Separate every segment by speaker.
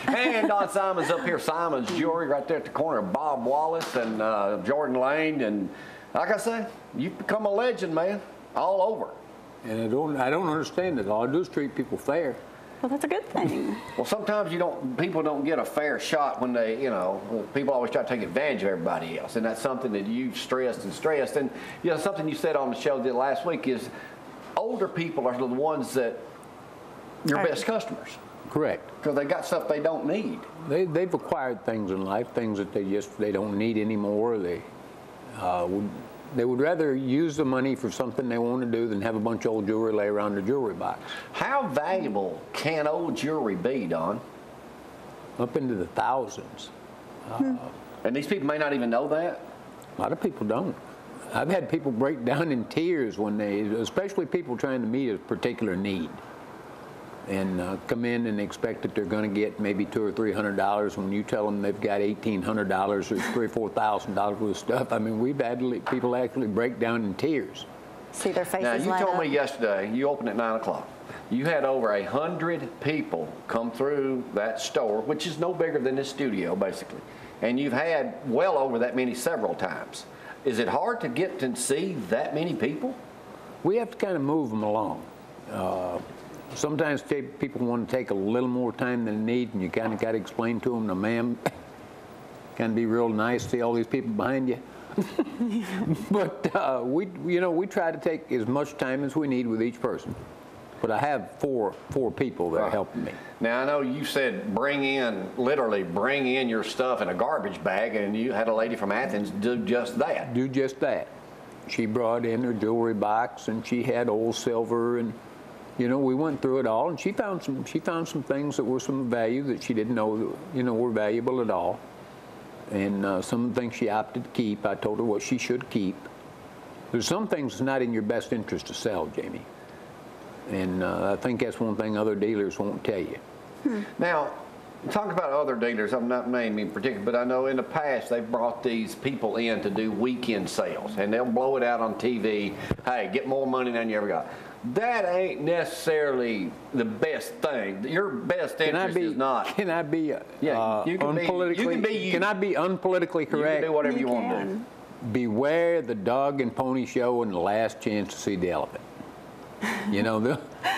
Speaker 1: And Don Simon's up here. Simon's Jewelry right there at the corner of Bob Wallace and Jordan Lane. And like I say, you've become a legend, man, all over.
Speaker 2: And I don't understand it. All I do is treat people fair.
Speaker 3: Well, that's a good thing.
Speaker 1: Well, sometimes people don't get a fair shot when they, people always try to take advantage of everybody else. And that's something that you've stressed. And, something you said on the show last week is older people are the ones that your best customers.
Speaker 2: Correct.
Speaker 1: Because they got stuff they don't need.
Speaker 2: They've acquired things in life, things that they don't need anymore. They would rather use the money for something they want to do than have a bunch of old jewelry lay around their jewelry box.
Speaker 1: How valuable can old jewelry be, Don?
Speaker 2: Up into the thousands.
Speaker 1: And these people may not even know that?
Speaker 2: A lot of people don't. I've had people break down in tears when especially people trying to meet a particular need, and come in and expect that they're going to get maybe $200 or $300 when you tell them they've got $1,800 or $3,000 or $4,000 worth of stuff. I mean, we've had people actually break down in tears.
Speaker 3: See their faces
Speaker 1: light up. Now, you told me yesterday, you opened at 9 o'clock. You had over 100 people come through that store, which is no bigger than this studio, basically. And you've had well over that many several times. Is it hard to get to see that many people?
Speaker 2: We have to kind of move them along. Sometimes people want to take a little more time than they need, and you kind of got to explain to them, ma'am, kind of be real nice, see all these people behind you. But we try to take as much time as we need with each person. But I have four people that are helping me.
Speaker 1: Now, I know you said literally bring in your stuff in a garbage bag, and you had a lady from Athens do just that.
Speaker 2: Do just that. She brought in her jewelry box, and she had old silver, and we went through it all, and she found some things that were some value that she didn't know were valuable at all. And some things she opted to keep. I told her what she should keep. There's some things that's not in your best interest to sell, Jamie. And I think that's one thing other dealers won't tell you.
Speaker 1: Now, talk about other dealers. I'm not naming in particular, but I know in the past they've brought these people in to do weekend sales, and they'll blow it out on TV. Hey, get more money than you ever got. That ain't necessarily the best thing. Your best interest is not.
Speaker 2: Can I be unpolitically? Can I be unpolitically correct?
Speaker 1: You can do whatever you want to do.
Speaker 2: Beware the dog and pony show and the last chance to see the elephant.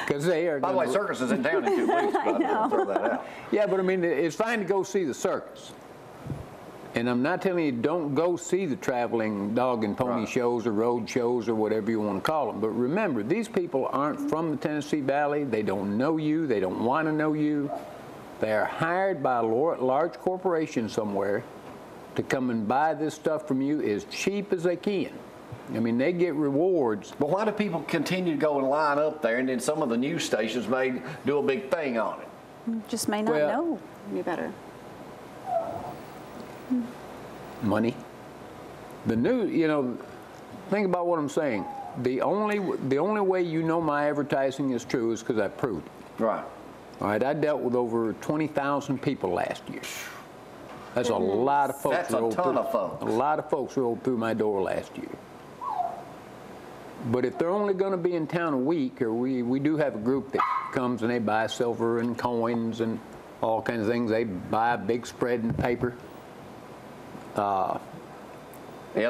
Speaker 2: Because they are.
Speaker 1: By the way, circus is in town in 2 weeks.
Speaker 3: I know.
Speaker 1: Throw that out.
Speaker 2: Yeah, but I mean, it's fine to go see the circus. And I'm not telling you don't go see the traveling dog and pony shows or road shows or whatever you want to call them. But remember, these people aren't from the Tennessee Valley. They don't know you. They don't want to know you. They're hired by a large corporation somewhere to come and buy this stuff from you as cheap as they can. I mean, they get rewards.
Speaker 1: But why do people continue to go and line up there, and then some of the news stations may do a big thing on it?
Speaker 3: Just may not know any better.
Speaker 2: Money. The news, think about what I'm saying. The only way you know my advertising is true is because I proved it.
Speaker 1: Right.
Speaker 2: All right, I dealt with over 20,000 people last year. That's a lot of folks.
Speaker 1: That's a ton of folks.
Speaker 2: A lot of folks rolled through my door last year. But if they're only going to be in town a week, or we do have a group that comes and they buy silver and coins and all kinds of things. They buy a big spread in paper.
Speaker 1: Yeah,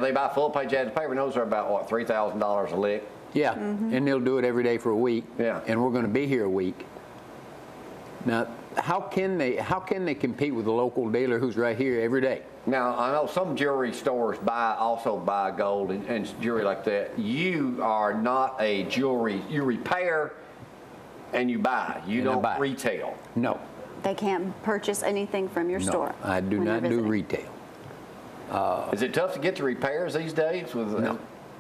Speaker 1: they buy full-page ads of paper. And those are about, what, $3,000 a lick?
Speaker 2: Yeah, and they'll do it every day for a week.
Speaker 1: Yeah.
Speaker 2: And we're going to be here a week. Now, how can they compete with a local dealer who's right here every day?
Speaker 1: Now, I know some jewelry stores also buy gold and jewelry like that. You are not a jewelry. You repair and you buy. You don't retail.
Speaker 2: No.
Speaker 3: They can't purchase anything from your store.
Speaker 2: I do not do retail.
Speaker 1: Is it tough to get to repairs these days?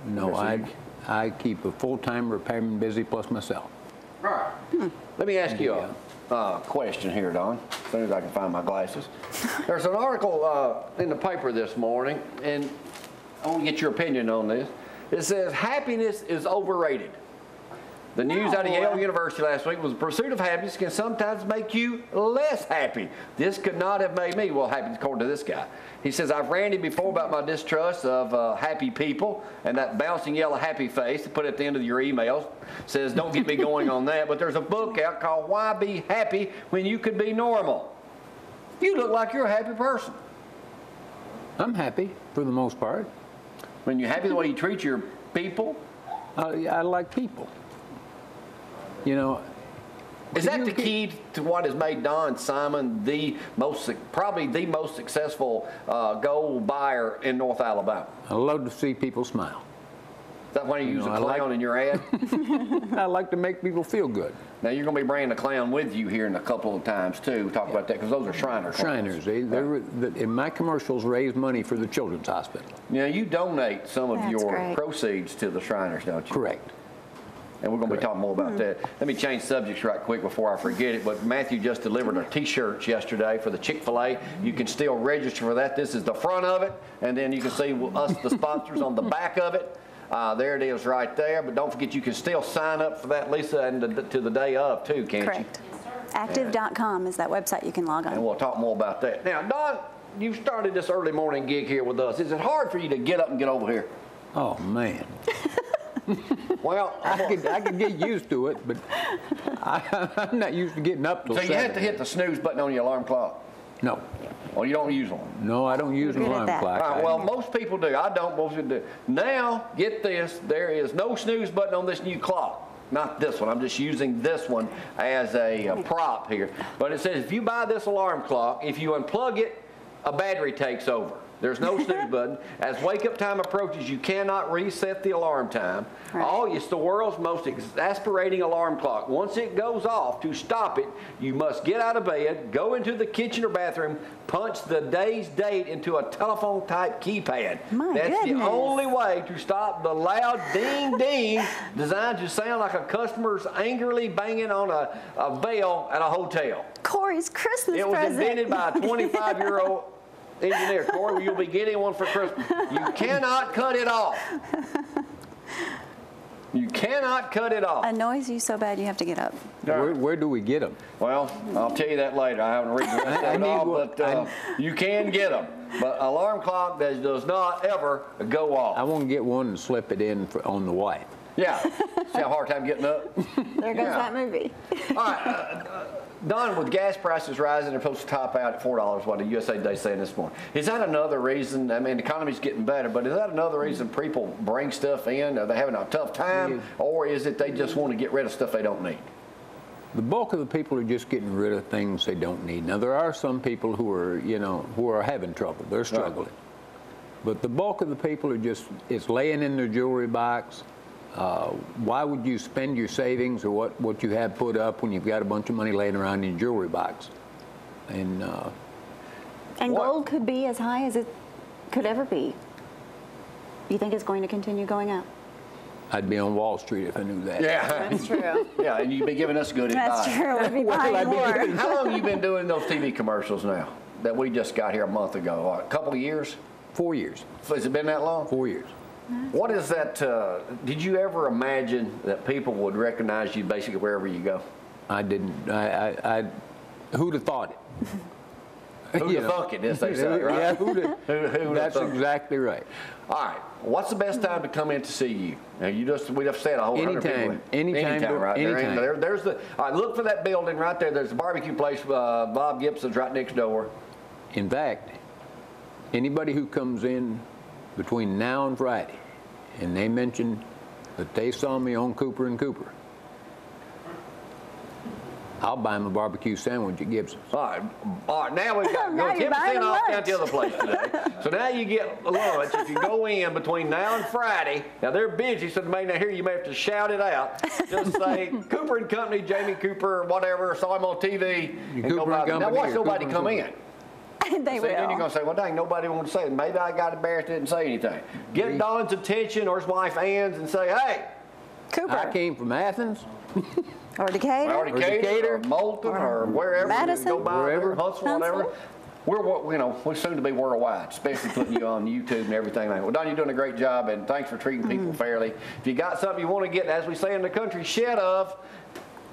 Speaker 2: No, I keep a full-time repairman busy plus myself.
Speaker 1: All right. Let me ask you a question here, Don, as soon as I can find my glasses. There's an article in the paper this morning, and I want to get your opinion on this. It says, happiness is overrated. The news out of Yale University last week was the pursuit of happiness can sometimes make you less happy. This could not have made me happy, according to this guy. He says, I've ranted before about my distrust of happy people, and that bouncing yellow happy face to put at the end of your emails says, don't get me going on that. But there's a book out called Why Be Happy When You Could Be Normal. You look like you're a happy person.
Speaker 2: I'm happy for the most part.
Speaker 1: When you're happy the way you treat your people.
Speaker 2: I like people. You know.
Speaker 1: Is that the key to what has made Don Simon probably the most successful gold buyer in North Alabama?
Speaker 2: I love to see people smile.
Speaker 1: Is that why you use a clown in your ad?
Speaker 2: I like to make people feel good.
Speaker 1: Now, you're going to be bringing a clown with you here in a couple of times, too. Talk about that, because those are Shriners.
Speaker 2: Shriners. In my commercials, raise money for the Children's Hospital.
Speaker 1: Now, you donate some of your proceeds to the Shriners, don't you?
Speaker 2: Correct.
Speaker 1: And we're going to be talking more about that. Let me change subjects right quick before I forget it. But Matthew just delivered our T-shirts yesterday for the Chick-fil-A. You can still register for that. This is the front of it. And then you can see us, the sponsors, on the back of it. There it is right there. But don't forget, you can still sign up for that, Lisa, and to the day of, too, can't you?
Speaker 3: Correct. Active.com is that website you can log on.
Speaker 1: And we'll talk more about that. Now, Don, you started this early morning gig here with us. Is it hard for you to get up and get over here?
Speaker 2: Oh, man.
Speaker 1: Well,
Speaker 2: I could get used to it, but I'm not used to getting up till 7.
Speaker 1: So you have to hit the snooze button on your alarm clock?
Speaker 2: No.
Speaker 1: Well, you don't use one?
Speaker 2: No, I don't use an alarm clock.
Speaker 1: All right, well, most people do. I don't. Most people do. Now, get this. There is no snooze button on this new clock. Not this one. I'm just using this one as a prop here. But it says if you buy this alarm clock, if you unplug it, a battery takes over. There's no snooze button. As wake-up time approaches, you cannot reset the alarm time. Right. It's the world's most exasperating alarm clock. Once it goes off, to stop it, you must get out of bed, go into the kitchen or bathroom, punch the day's date into a telephone-type keypad. That's the only way to stop the loud ding-ding designed to sound like a customer's angrily banging on a bell at a hotel.
Speaker 3: Corey's Christmas present.
Speaker 1: It was invented by a 25-year-old engineer. Corey, you'll be getting one for Christmas. You cannot cut it off. You cannot cut it off.
Speaker 3: Annoys you so bad you have to get up.
Speaker 2: Where do we get them?
Speaker 1: Well, I'll tell you that later. I haven't read the rest of it all, but you can get them. But alarm clock that does not ever go off.
Speaker 2: I want to get one and slip it in on the wife.
Speaker 1: Yeah. See how hard time getting up?
Speaker 3: There goes that movie.
Speaker 1: All right. Don, with gas prices rising, they're supposed to top out at $4, what the USA Today saying this morning. Is that another reason? I mean, the economy's getting better, but is that another reason people bring stuff in? Are they having a tough time? Or is it they just want to get rid of stuff they don't need?
Speaker 2: The bulk of the people are just getting rid of things they don't need. Now, there are some people who are having trouble. They're struggling. Right. But the bulk of the people are it's laying in their jewelry box. Why would you spend your savings or what you have put up when you've got a bunch of money laying around in your jewelry box? And
Speaker 3: gold could be as high as it could ever be. You think it's going to continue going up?
Speaker 2: I'd be on Wall Street if I knew that.
Speaker 1: Yeah.
Speaker 3: That's true.
Speaker 1: Yeah, and you'd be giving us good advice.
Speaker 3: That's true. We'd be buying more.
Speaker 1: How long have you been doing those TV commercials now that we just got here a month ago? A couple of years?
Speaker 2: 4 years.
Speaker 1: Has it been that long?
Speaker 2: 4 years.
Speaker 1: What is that? Did you ever imagine that people would recognize you basically wherever you go?
Speaker 2: I didn't. Who'd have thought it?
Speaker 1: Who'd have thunk it, as they say, right?
Speaker 2: Yeah, that's exactly right.
Speaker 1: All right. What's the best time to come in to see you? Now, we just said a whole 100 people.
Speaker 2: Anytime,
Speaker 1: right?
Speaker 2: Anytime.
Speaker 1: There's the. All right, look for that building right there. There's the barbecue place. Bob Gibson's right next door.
Speaker 2: In fact, anybody who comes in between now and Friday, and they mention that they saw me on Cooper and Cooper, I'll buy them a barbecue sandwich at Gibson's.
Speaker 1: All right. Now we've got 10% off down to the other place today. So now you get lunch if you go in between now and Friday. Now they're busy, so now here you may have to shout it out. Just say Cooper and Company, Jamie Cooper, whatever. Saw him on TV. Now watch nobody come in.
Speaker 3: They will.
Speaker 1: Then you're going to say, well, dang, nobody wants to say it. Maybe I got embarrassed, didn't say anything. Get Don's attention or his wife Ann's and say, hey.
Speaker 3: Cooper.
Speaker 2: I came from Athens.
Speaker 3: Or Decatur.
Speaker 1: Or Moulton, or wherever.
Speaker 3: Madison.
Speaker 1: Go by wherever. Huntsville, whatever. We're soon to be worldwide, especially putting you on YouTube and everything. Well, Don, you're doing a great job, and thanks for treating people fairly. If you got something you want to get, as we say in the country, shed of,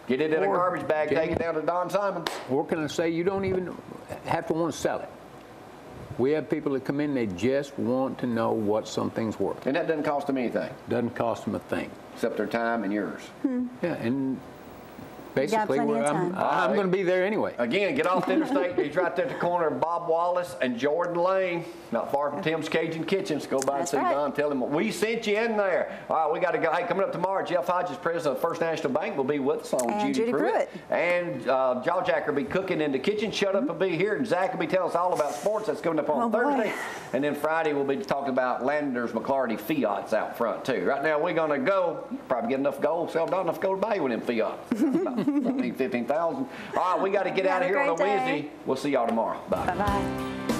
Speaker 1: get it in a garbage bag, take it down to Don Simon's.
Speaker 2: What can I say? You don't even have to want to sell it. We have people that come in, they just want to know what something's worth.
Speaker 1: And that doesn't cost them anything.
Speaker 2: Doesn't cost them a thing.
Speaker 1: Except their time and yours.
Speaker 2: Yeah, and basically
Speaker 3: plenty
Speaker 2: where
Speaker 3: of
Speaker 2: I'm
Speaker 3: time.
Speaker 2: going to be there anyway.
Speaker 1: Again, get off the interstate. He's right there at the corner of Bob Wallace and Jordan Lane, not far from Tim's Cajun Kitchens. Go by and
Speaker 3: That's
Speaker 1: see
Speaker 3: right.
Speaker 1: Don. Tell him we sent you in there. All right, we got to go. Hey, coming up tomorrow, Jeff Hodges, president of First National Bank, will be with us on
Speaker 3: And Judy Pruitt.
Speaker 1: And Jawjack will be cooking in the kitchen. Shut Up will be here. And Zach will be telling us all about sports. That's coming up on
Speaker 3: Oh, boy.
Speaker 1: Thursday. And then Friday, we'll be talking about Landers McClarty Fiats out front, too. Right now, we're going to go. Probably get enough gold. Sell not enough gold to buy you with them Fiats. About 14,000, 15,000. All right, we got to get out of here on a
Speaker 3: Have a great day.
Speaker 1: Wednesday. We'll see y'all tomorrow. Bye.
Speaker 3: Bye-bye.